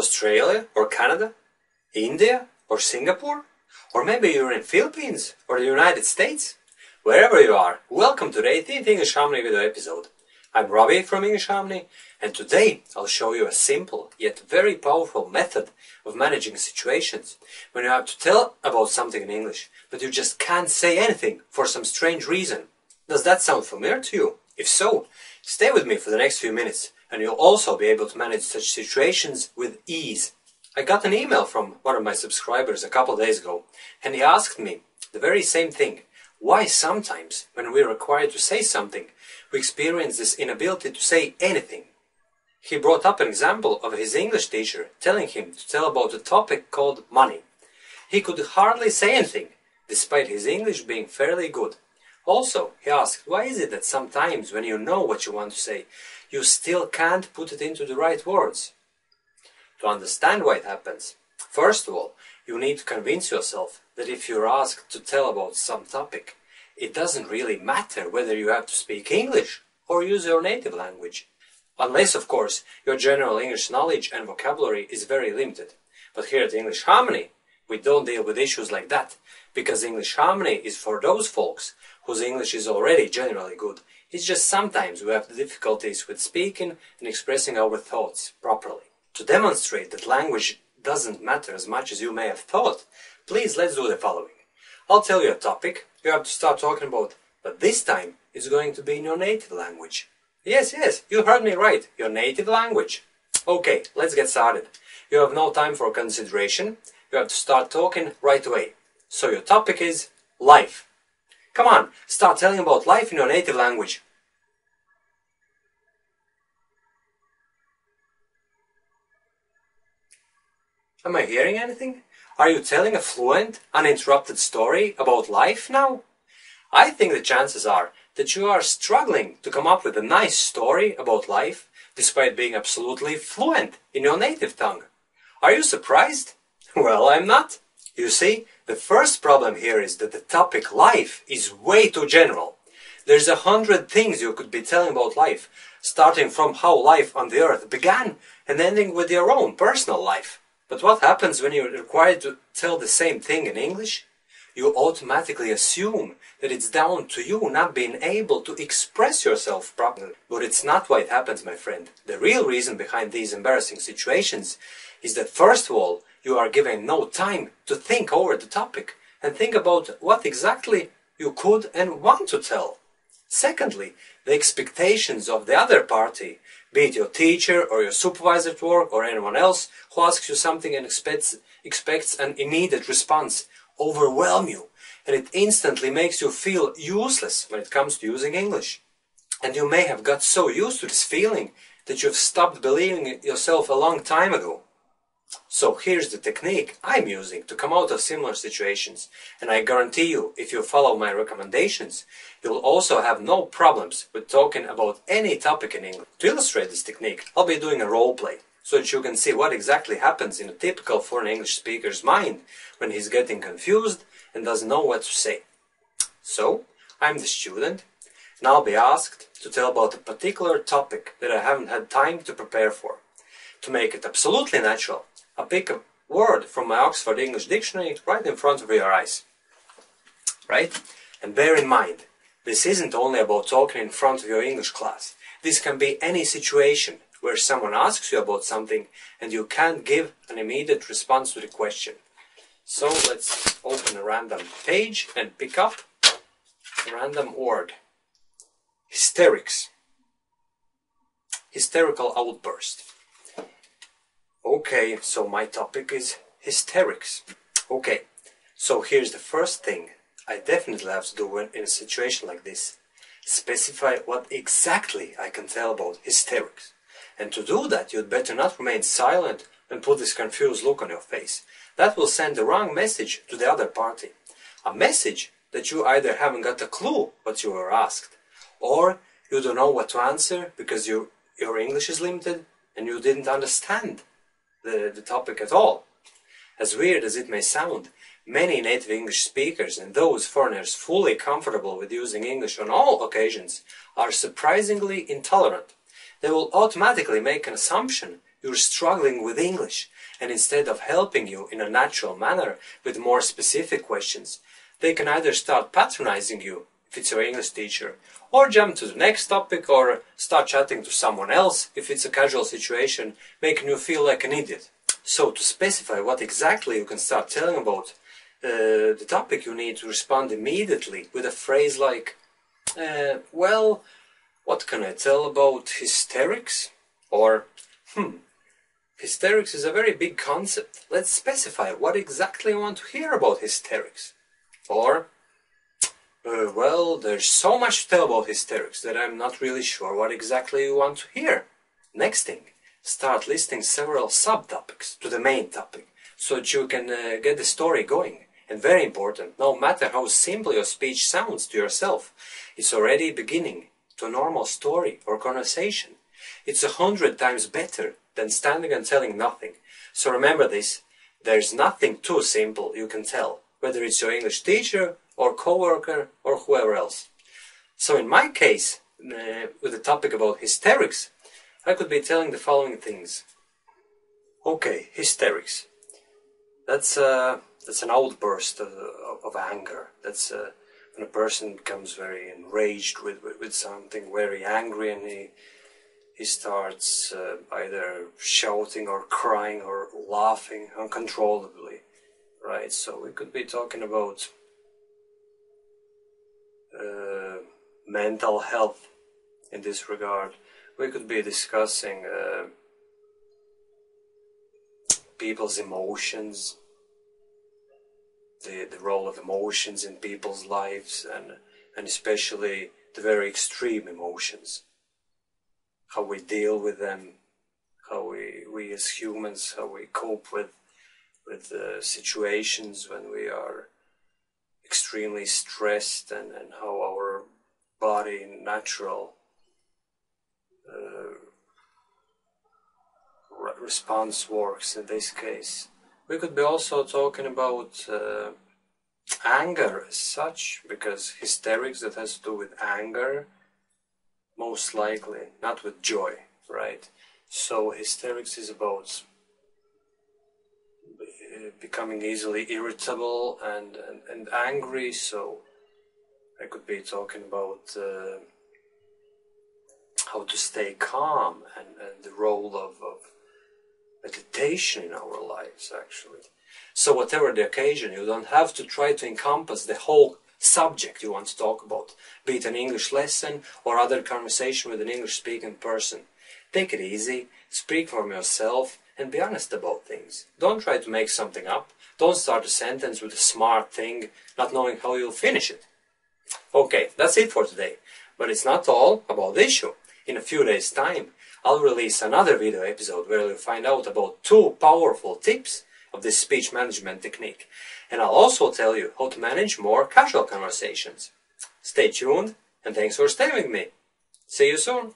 Australia or Canada? India or Singapore? Or maybe you're in Philippines or the United States? Wherever you are, welcome to the 18th English Harmony video episode. I'm Robbie from English Harmony, and today I'll show you a simple yet very powerful method of managing situations when you have to tell about something in English, but you just can't say anything for some strange reason. Does that sound familiar to you? If so, stay with me for the next few minutes and you'll also be able to manage such situations with ease. I got an email from one of my subscribers a couple days ago, and he asked me the very same thing. Why sometimes, when we're required to say something, we experience this inability to say anything? He brought up an example of his English teacher telling him to tell about a topic called money. He could hardly say anything, despite his English being fairly good. Also, he asked, why is it that sometimes when you know what you want to say, you still can't put it into the right words? To understand why it happens, first of all, you need to convince yourself that if you're asked to tell about some topic, it doesn't really matter whether you have to speak English or use your native language. Unless, of course, your general English knowledge and vocabulary is very limited. But here at English Harmony, we don't deal with issues like that, because English Harmony is for those folks whose English is already generally good. It's just sometimes we have the difficulties with speaking and expressing our thoughts properly. To demonstrate that language doesn't matter as much as you may have thought, please let's do the following. I'll tell you a topic you have to start talking about, but this time it's going to be in your native language. Yes, you heard me right, your native language. Okay, let's get started. You have no time for consideration, you have to start talking right away. So your topic is life. Come on, start telling about life in your native language. Am I hearing anything? Are you telling a fluent, uninterrupted story about life now? I think the chances are that you are struggling to come up with a nice story about life despite being absolutely fluent in your native tongue. Are you surprised? Well, I'm not. You see, the first problem here is that the topic life is way too general. There's 100 things you could be telling about life, starting from how life on the earth began and ending with your own personal life. But what happens when you're required to tell the same thing in English? You automatically assume that it's down to you not being able to express yourself properly. But it's not why it happens, my friend. The real reason behind these embarrassing situations is that first of all, you are given no time to think over the topic and think about what exactly you could and want to tell. Secondly, the expectations of the other party, be it your teacher or your supervisor at work or anyone else who asks you something and expects an immediate response, overwhelm you, and it instantly makes you feel useless when it comes to using English. And you may have got so used to this feeling that you've stopped believing it yourself a long time ago. So here's the technique I'm using to come out of similar situations, and I guarantee you, if you follow my recommendations, you'll also have no problems with talking about any topic in English. To illustrate this technique, I'll be doing a role play, so that you can see what exactly happens in a typical foreign English speaker's mind when he's getting confused and doesn't know what to say. So, I'm the student, and I'll be asked to tell about a particular topic that I haven't had time to prepare for. To make it absolutely natural, I'll pick a word from my Oxford English Dictionary right in front of your eyes. Right? And bear in mind, this isn't only about talking in front of your English class. This can be any situation where someone asks you about something and you can't give an immediate response to the question. So let's open a random page and pick up a random word. Hysterics. Hysterical outburst. Okay, so my topic is hysterics. Okay, so here's the first thing I definitely have to do in a situation like this. Specify what exactly I can tell about hysterics. And to do that, you'd better not remain silent and put this confused look on your face. That will send the wrong message to the other party. A message that you either haven't got a clue what you were asked, or you don't know what to answer because your English is limited and you didn't understand the topic at all. As weird as it may sound, many native English speakers and those foreigners fully comfortable with using English on all occasions are surprisingly intolerant. They will automatically make an assumption you're struggling with English and instead of helping you in a natural manner with more specific questions, they can either start patronizing you, if it's your English teacher, or jump to the next topic, or start chatting to someone else if it's a casual situation, making you feel like an idiot. So to specify what exactly you can start telling about the topic, you need to respond immediately with a phrase like, well, what can I tell about hysterics? Or, hysterics is a very big concept. Let's specify what exactly you want to hear about hysterics. Or, well, there's so much to tell about hysterics that I'm not really sure what exactly you want to hear. Next thing, start listing several subtopics to the main topic, so that you can get the story going. And very important, no matter how simple your speech sounds to yourself, it's already beginning to a normal story or conversation. It's 100 times better than standing and telling nothing. So remember this, there's nothing too simple you can tell, whether it's your English teacher or coworker or whoever else. So in my case, with the topic about hysterics, I could be telling the following things. Okay, hysterics. That's an outburst of anger. That's when a person becomes very enraged with something, very angry, and he starts either shouting or crying or laughing uncontrollably, right? So we could be talking about mental health in this regard. We could be discussing people's emotions, the role of emotions in people's lives, and especially the very extreme emotions, how we deal with them, how we as humans, how we cope with situations when we are extremely stressed, and how our body natural response works in this case. We could be also talking about anger as such, because hysterics, that has to do with anger, most likely, not with joy, right? So hysterics is about becoming easily irritable and angry, so I could be talking about how to stay calm and the role of meditation in our lives, actually. So whatever the occasion, you don't have to try to encompass the whole subject you want to talk about, be it an English lesson or other conversation with an English-speaking person. Take it easy, speak for yourself, and be honest about things. Don't try to make something up. Don't start a sentence with a smart thing, not knowing how you'll finish it. Okay, that's it for today. But it's not all about the issue. In a few days' time, I'll release another video episode where you'll find out about 2 powerful tips of this speech management technique. And I'll also tell you how to manage more casual conversations. Stay tuned, and thanks for staying with me. See you soon.